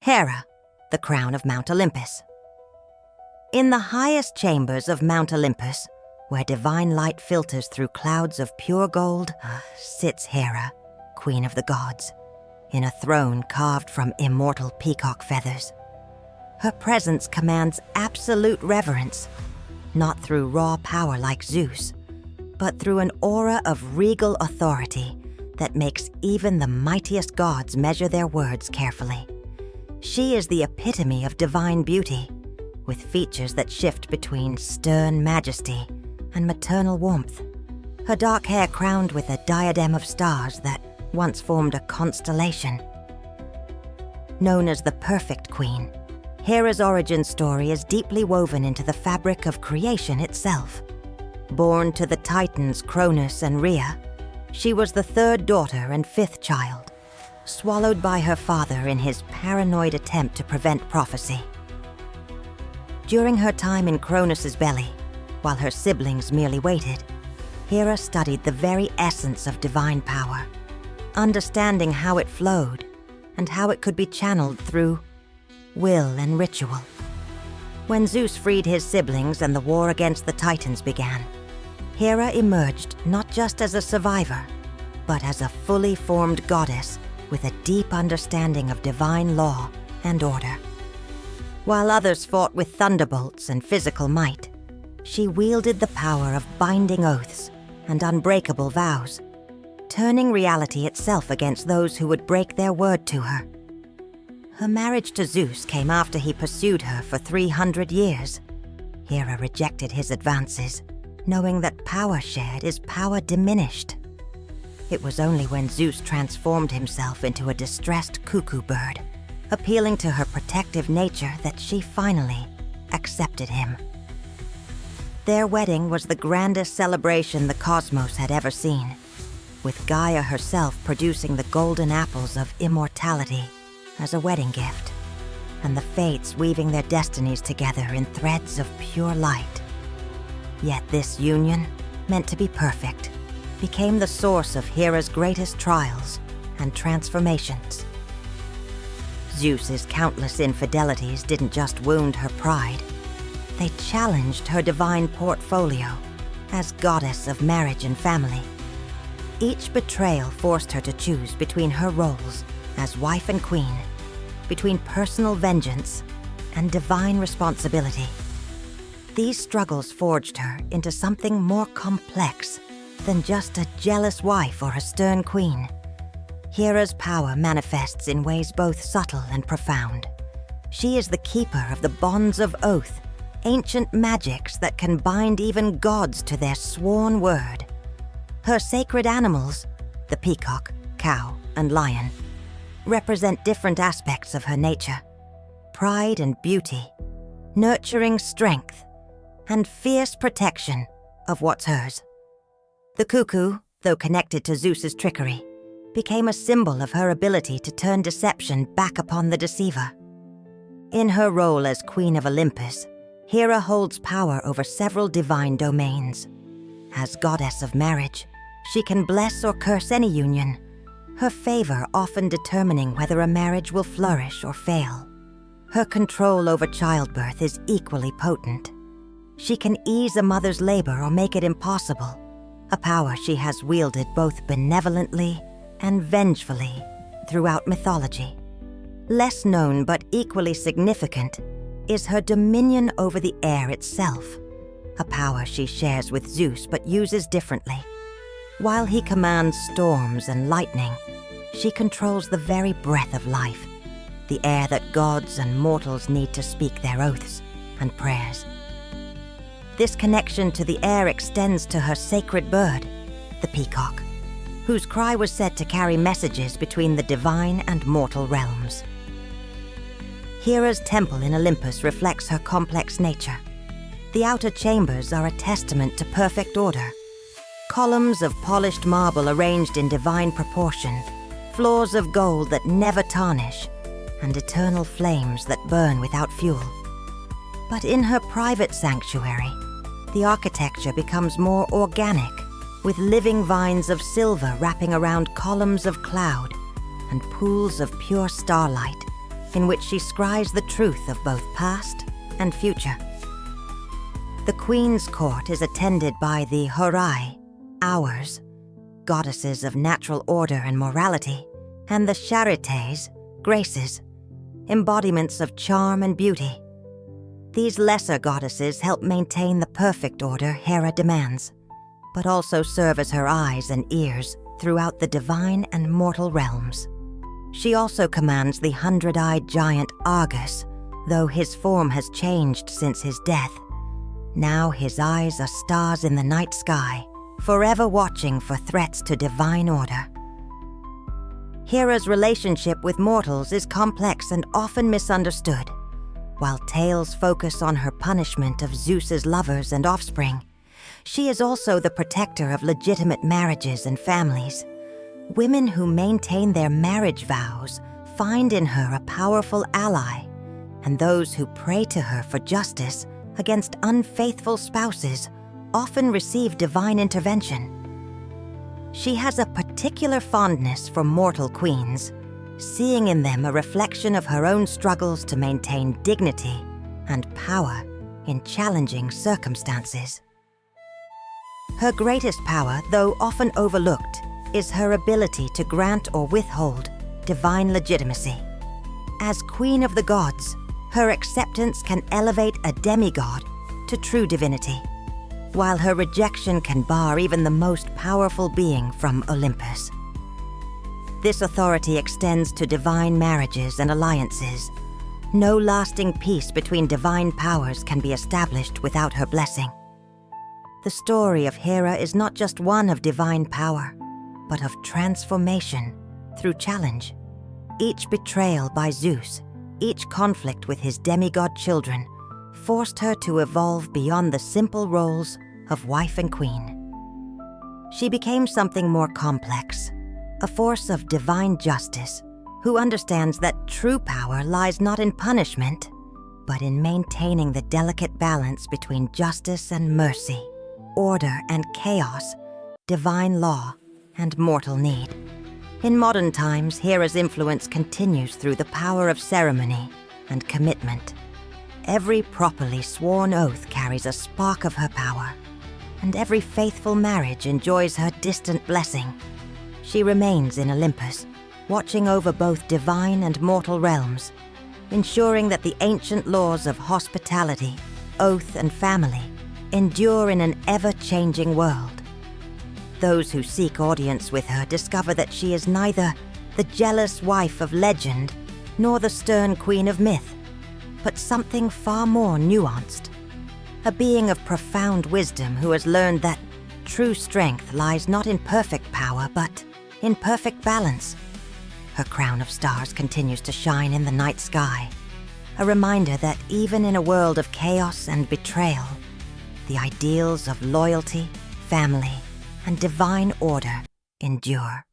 Hera, the crown of Mount Olympus. In the highest chambers of Mount Olympus, where divine light filters through clouds of pure gold, sits Hera, queen of the gods, in a throne carved from immortal peacock feathers. Her presence commands absolute reverence, not through raw power like Zeus, but through an aura of regal authority that makes even the mightiest gods measure their words carefully. She is the epitome of divine beauty, with features that shift between stern majesty and maternal warmth. Her dark hair crowned with a diadem of stars that once formed a constellation. Known as the perfect queen, Hera's origin story is deeply woven into the fabric of creation itself. Born to the Titans Cronus and Rhea, she was the third daughter and fifth child, swallowed by her father in his paranoid attempt to prevent prophecy. During her time in Cronus's belly, while her siblings merely waited, Hera studied the very essence of divine power, understanding how it flowed and how it could be channeled through will and ritual. When Zeus freed his siblings and the war against the Titans began, Hera emerged not just as a survivor, but as a fully formed goddess with a deep understanding of divine law and order. While others fought with thunderbolts and physical might, she wielded the power of binding oaths and unbreakable vows, turning reality itself against those who would break their word to her. Her marriage to Zeus came after he pursued her for 300 years. Hera rejected his advances, knowing that power shared is power diminished. It was only when Zeus transformed himself into a distressed cuckoo bird, appealing to her protective nature, that she finally accepted him. Their wedding was the grandest celebration the cosmos had ever seen, with Gaia herself producing the golden apples of immortality as a wedding gift, and the fates weaving their destinies together in threads of pure light. Yet this union, meant to be perfect, became the source of Hera's greatest trials and transformations. Zeus's countless infidelities didn't just wound her pride. They challenged her divine portfolio as goddess of marriage and family. Each betrayal forced her to choose between her roles as wife and queen, between personal vengeance and divine responsibility. These struggles forged her into something more complex than just a jealous wife or a stern queen. Hera's power manifests in ways both subtle and profound. She is the keeper of the bonds of oath, ancient magics that can bind even gods to their sworn word. Her sacred animals, the peacock, cow, and lion, represent different aspects of her nature: pride and beauty, nurturing strength, and fierce protection of what's hers. The cuckoo, though connected to Zeus's trickery, became a symbol of her ability to turn deception back upon the deceiver. In her role as Queen of Olympus, Hera holds power over several divine domains. As goddess of marriage, she can bless or curse any union, her favor often determining whether a marriage will flourish or fail. Her control over childbirth is equally potent. She can ease a mother's labor or make it impossible, a power she has wielded both benevolently and vengefully throughout mythology. Less known but equally significant is her dominion over the air itself, a power she shares with Zeus but uses differently. While he commands storms and lightning, she controls the very breath of life, the air that gods and mortals need to speak their oaths and prayers. This connection to the air extends to her sacred bird, the peacock, whose cry was said to carry messages between the divine and mortal realms. Hera's temple in Olympus reflects her complex nature. The outer chambers are a testament to perfect order. Columns of polished marble arranged in divine proportion, floors of gold that never tarnish, and eternal flames that burn without fuel. But in her private sanctuary, the architecture becomes more organic, with living vines of silver wrapping around columns of cloud and pools of pure starlight, in which she scries the truth of both past and future. The Queen's court is attended by the Horai, Hours, goddesses of natural order and morality, and the Charites, Graces, embodiments of charm and beauty. These lesser goddesses help maintain the perfect order Hera demands, but also serve as her eyes and ears throughout the divine and mortal realms. She also commands the 100-eyed giant Argus, though his form has changed since his death. Now his eyes are stars in the night sky, forever watching for threats to divine order. Hera's relationship with mortals is complex and often misunderstood. While tales focus on her punishment of Zeus's lovers and offspring, she is also the protector of legitimate marriages and families. Women who maintain their marriage vows find in her a powerful ally, and those who pray to her for justice against unfaithful spouses often receive divine intervention. She has a particular fondness for mortal queens, seeing in them a reflection of her own struggles to maintain dignity and power in challenging circumstances. Her greatest power, though often overlooked, is her ability to grant or withhold divine legitimacy. As Queen of the Gods, her acceptance can elevate a demigod to true divinity, while her rejection can bar even the most powerful being from Olympus. This authority extends to divine marriages and alliances. No lasting peace between divine powers can be established without her blessing. The story of Hera is not just one of divine power, but of transformation through challenge. Each betrayal by Zeus, each conflict with his demigod children, forced her to evolve beyond the simple roles of wife and queen. She became something more complex, a force of divine justice, who understands that true power lies not in punishment, but in maintaining the delicate balance between justice and mercy, order and chaos, divine law and mortal need. In modern times, Hera's influence continues through the power of ceremony and commitment. Every properly sworn oath carries a spark of her power, and every faithful marriage enjoys her distant blessing. She remains in Olympus, watching over both divine and mortal realms, ensuring that the ancient laws of hospitality, oath, and family endure in an ever-changing world. Those who seek audience with her discover that she is neither the jealous wife of legend nor the stern queen of myth, but something far more nuanced. A being of profound wisdom who has learned that true strength lies not in perfect power, but in perfect balance. Her crown of stars continues to shine in the night sky, a reminder that even in a world of chaos and betrayal, the ideals of loyalty, family, and divine order endure.